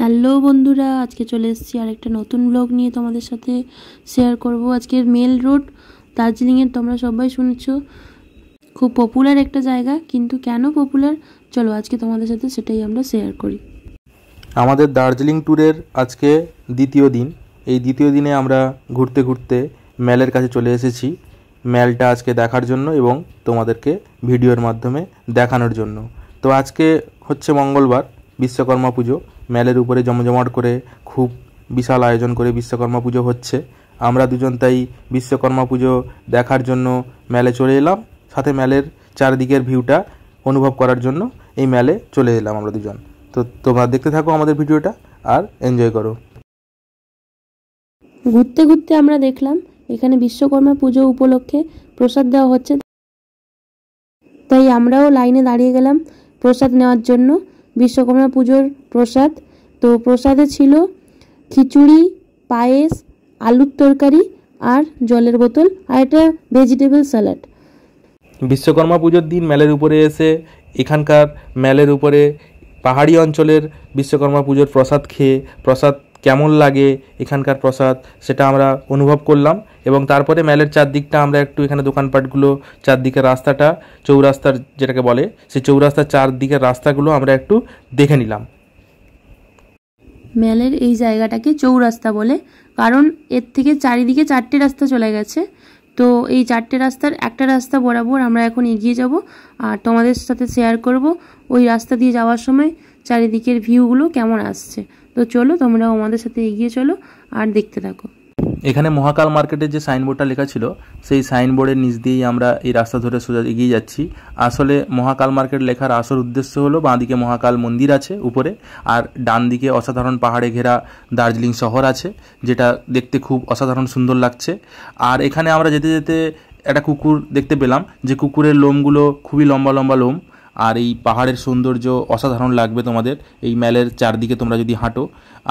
Hello বন্ধুরা, আজকে চলে এসেছি আরেকটা নতুন ব্লগ নিয়ে তোমাদের সাথে শেয়ার করব। আজকের মেল রোড দার্জিলিংয়ের তোমরা সবাই শুনেছো, খুব পপুলার একটা জায়গা। কিন্তু কেন পপুলার, চলো আজকে তোমাদের সাথে সেটাই আমরা শেয়ার করি। আমাদের দার্জিলিং ট্যুরের আজকে দ্বিতীয় দিন। এই দ্বিতীয় দিনে আমরা ঘুরতে ঘুরতে ম্যালের কাছে চলে এসেছি, ম্যালটা আজকে দেখার জন্য এবং তোমাদেরকে ভিডিওর মাধ্যমে দেখানোর জন্য। তো আজকে হচ্ছে মঙ্গলবার, বিশ্বকর্মা পুজো। ম্যালের উপরে জমজমাট করে খুব বিশাল আয়োজন করে বিশ্বকর্মা পুজো হচ্ছে। আমরা দুজন তাই বিশ্বকর্মা পুজো দেখার জন্য ম্যালে চলে এলাম, সাথে ম্যালের চারদিকের ভিউটা অনুভব করার জন্য এই ম্যালে চলে এলাম আমরা দুজন। তো তোমরা দেখতে থাকো আমাদের ভিডিওটা আর এনজয় করো। ঘুরতে ঘুরতে আমরা দেখলাম এখানে বিশ্বকর্মা পুজো উপলক্ষে প্রসাদ দেওয়া হচ্ছে, তাই আমরাও লাইনে দাঁড়িয়ে গেলাম প্রসাদ নেওয়ার জন্য। বিশ্বকর্মা পুজোর প্রসাদ, তো প্রসাদে ছিল খিচুড়ি, পায়েস, আলুর তরকারি আর জলের বোতল আর একটা ভেজিটেবল স্যালাড। বিশ্বকর্মা পুজোর দিন ম্যালের উপরে এসে এখানকার ম্যালের উপরে পাহাড়ি অঞ্চলের বিশ্বকর্মা পুজোর প্রসাদ খেয়ে প্রসাদ কেমন লাগে, এখানকার প্রসাদ, সেটা আমরা অনুভব করলাম। এবং তারপরে ম্যালের চারদিকটা আমরা একটু এখানে দোকানপাটগুলো, চারদিকের রাস্তাটা, চৌরাস্তার যেটাকে বলে, সেই চৌরাস্তার চারদিকের রাস্তাগুলো আমরা একটু দেখে নিলাম। ম্যালের এই জায়গাটাকে চৌরাস্তা বলে, কারণ এর থেকে চারিদিকে চারটে রাস্তা চলে গেছে। তো এই চারটে রাস্তার একটা রাস্তা বরাবর আমরা এখন এগিয়ে যাব আর তোমাদের সাথে শেয়ার করব ওই রাস্তা দিয়ে যাওয়ার সময় চারিদিকের ভিউগুলো কেমন আসছে। তো চলো তোমরাও আমাদের সাথে এগিয়ে চলো আর দেখতে থাকো। এখানে মহাকাল মার্কেটের যে সাইনবোর্ডটা লেখা ছিল, সেই সাইনবোর্ডের নিচ দিয়েই আমরা এই রাস্তা ধরে সোজা এগিয়ে যাচ্ছি। আসলে মহাকাল মার্কেট লেখার আসল উদ্দেশ্য হলো বাঁদিকে মহাকাল মন্দির আছে উপরে, আর ডান দিকে অসাধারণ পাহাড়ে ঘেরা দার্জিলিং শহর আছে, যেটা দেখতে খুব অসাধারণ সুন্দর লাগছে। আর এখানে আমরা যেতে যেতে একটা কুকুর দেখতে পেলাম, যে কুকুরের লোমগুলো খুবই লম্বা লম্বা লোম। আর এই পাহাড়ের সৌন্দর্য অসাধারণ লাগবে তোমাদের এই ম্যালের চারদিকে তোমরা যদি হাঁটো।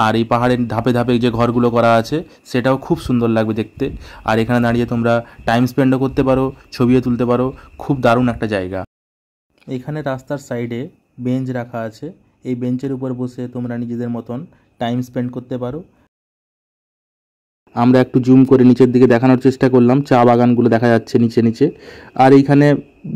আর এই পাহাড়ের ধাপে ধাপে যে ঘরগুলো করা আছে সেটাও খুব সুন্দর লাগবে দেখতে। আর এখানে দাঁড়িয়ে তোমরা টাইম স্পেন্ডও করতে পারো, ছবিও তুলতে পারো, খুব দারুণ একটা জায়গা। এখানে রাস্তার সাইডে বেঞ্চ রাখা আছে, এই বেঞ্চের উপর বসে তোমরা নিজেদের মতন টাইম স্পেন্ড করতে পারো। আমরা একটু জুম করে নিচের দিকে দেখানোর চেষ্টা করলাম, চা বাগানগুলো দেখা যাচ্ছে নিচে নিচে। আর এইখানে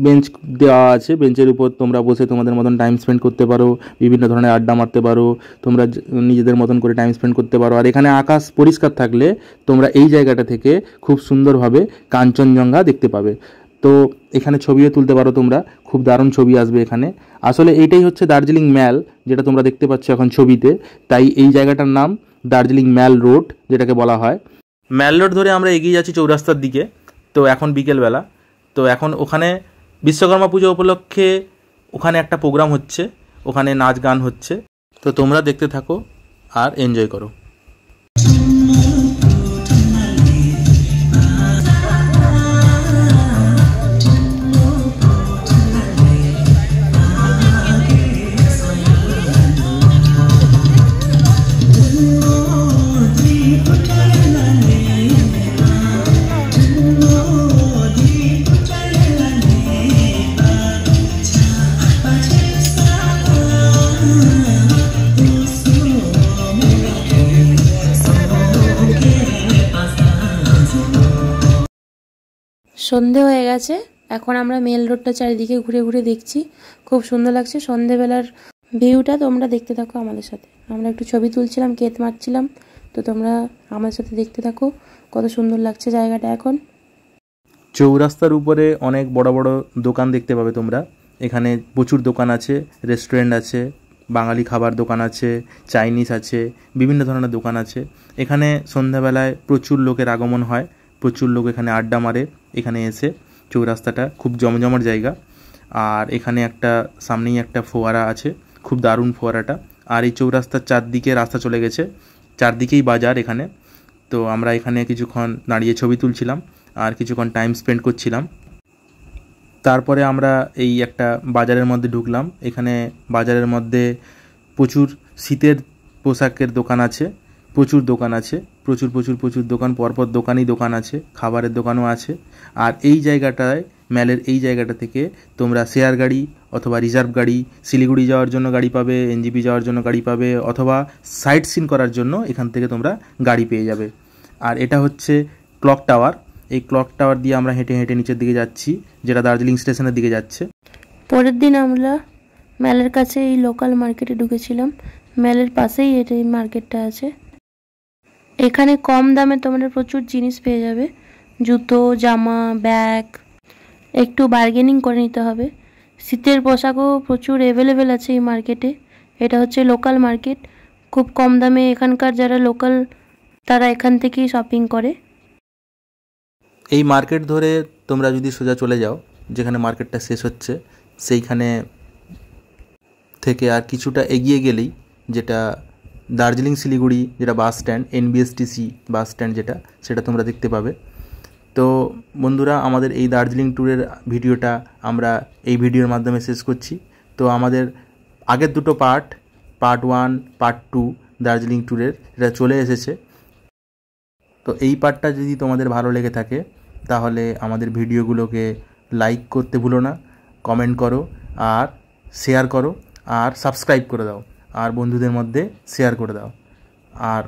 বেঞ্চ দেওয়া আছে, বেঞ্চের উপর তোমরা বসে তোমাদের মতন টাইম স্পেন্ড করতে পারো, বিভিন্ন ধরনের আড্ডা মারতে পারো, তোমরা নিজেদের মতন করে টাইম স্পেন্ড করতে পারো। আর এখানে আকাশ পরিষ্কার থাকলে তোমরা এই জায়গাটা থেকে খুব সুন্দরভাবে কাঞ্চনজঙ্ঘা দেখতে পাবে। তো এখানে ছবিও তুলতে পারো তোমরা, খুব দারুণ ছবি আসবে এখানে। আসলে এইটাই হচ্ছে দার্জিলিং ম্যাল, যেটা তোমরা দেখতে পাচ্ছ এখন ছবিতে। তাই এই জায়গাটার নাম দার্জিলিং ম্যাল রোড যেটাকে বলা হয়। ম্যাল রোড ধরে আমরা এগিয়ে যাচ্ছি চৌরাস্তার দিকে। তো এখন বিকেলবেলা, তো এখন ওখানে বিশ্বকর্মা পুজো উপলক্ষে ওখানে একটা প্রোগ্রাম হচ্ছে, ওখানে নাচ গান হচ্ছে। তো তোমরা দেখতে থাকো আর এনজয় করো। সন্ধে হয়ে গেছে, এখন আমরা মেল রোডটা চারিদিকে ঘুরে ঘুরে দেখছি, খুব সুন্দর লাগছে সন্ধেবেলার ভিউটা। তোমরা দেখতে থাকো আমাদের সাথে, আমরা একটু ছবি তুলছিলাম, কেত মারছিলাম। তো তোমরা আমাদের সাথে দেখতে থাকো কত সুন্দর লাগছে জায়গাটা এখন। চৌরাস্তার উপরে অনেক বড় বড় দোকান দেখতে পাবে তোমরা। এখানে প্রচুর দোকান আছে, রেস্টুরেন্ট আছে, বাঙালি খাবার দোকান আছে, চাইনিজ আছে, বিভিন্ন ধরনের দোকান আছে। এখানে সন্ধ্যাবেলায় প্রচুর লোকের আগমন হয়, প্রচুর লোক এখানে আড্ডা মারে। এখানে এসে চৌরাস্তাটা খুব জমজমাট জায়গা। আর এখানে একটা সামনেই একটা ফোয়ারা আছে, খুব দারুণ ফোয়ারাটা। আর এই চৌরাস্তার চারদিকে রাস্তা চলে গেছে, চারদিকেই বাজার এখানে। তো আমরা এখানে কিছুক্ষণ দাঁড়িয়ে ছবি তুলছিলাম আর কিছুক্ষণ টাইম স্পেন্ড করছিলাম। তারপরে আমরা এই একটা বাজারের মধ্যে ঢুকলাম। এখানে বাজারের মধ্যে প্রচুর শীতের পোশাকের দোকান আছে, প্রচুর দোকান আছে, প্রচুর প্রচুর প্রচুর দোকান, পরপর দোকানই দোকান আছে, খাবারের দোকানও আছে। আর এই জায়গাটায় ম্যালের এই জায়গাটা থেকে তোমরা শেয়ার গাড়ি অথবা রিজার্ভ গাড়ি, শিলিগুড়ি যাওয়ার জন্য গাড়ি পাবে, এনজিপি যাওয়ার জন্য গাড়ি পাবে, অথবা সাইট সিন করার জন্য এখান থেকে তোমরা গাড়ি পেয়ে যাবে। আর এটা হচ্ছে ক্লক টাওয়ার। এই ক্লক টাওয়ার দিয়ে আমরা হেঁটে হেঁটে নিচের দিকে যাচ্ছি, যেটা দার্জিলিং স্টেশনের দিকে যাচ্ছে। পরের দিন আমরা ম্যালের কাছে এই লোকাল মার্কেটে ঢুকেছিলাম। ম্যালের পাশেই এই মার্কেটটা আছে। এখানে কম দামে তোমরা প্রচুর জিনিস পেয়ে যাবে, জুতো, জামা, ব্যাগ। একটু বার্গেনিং করে নিতে হবে। শীতের পোশাকও প্রচুর অ্যাভেলেবেল আছে এই মার্কেটে। এটা হচ্ছে লোকাল মার্কেট, খুব কম দামে এখানকার যারা লোকাল তারা এখান থেকেই শপিং করে। এই মার্কেট ধরে তোমরা যদি সোজা চলে যাও, যেখানে মার্কেটটা শেষ হচ্ছে সেইখানে থেকে আর কিছুটা এগিয়ে গেলেই যেটা দার্জিলিং শিলিগুড়ি যেটা bus stand, NBSTC bus stand যেটা, সেটা তোমরা দেখতে পাবে। তো বন্ধুরা, আমাদের এই দার্জিলিং ট্যুরের ভিডিওটা আমরা এই ভিডিওর মাধ্যমে শেষ করছি। তো আমাদের আগের দুটো পার্ট 1, পার্ট 2 দার্জিলিং ট্যুরের এটা চলে এসেছে। তো এই পার্টটা যদি তোমাদের ভালো লেগে থাকে তাহলে আমাদের ভিডিওগুলোকে লাইক করতে ভুলো না, কমেন্ট করো আর শেয়ার করো আর সাবস্ক্রাইব করে দাও আর বন্ধুদের মধ্যে শেয়ার করে দাও। আর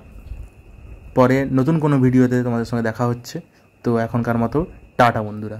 পরে নতুন কোনো ভিডিওতে তোমাদের সঙ্গে দেখা হচ্ছে। তো এখনকার মতো টাটা বন্ধুরা।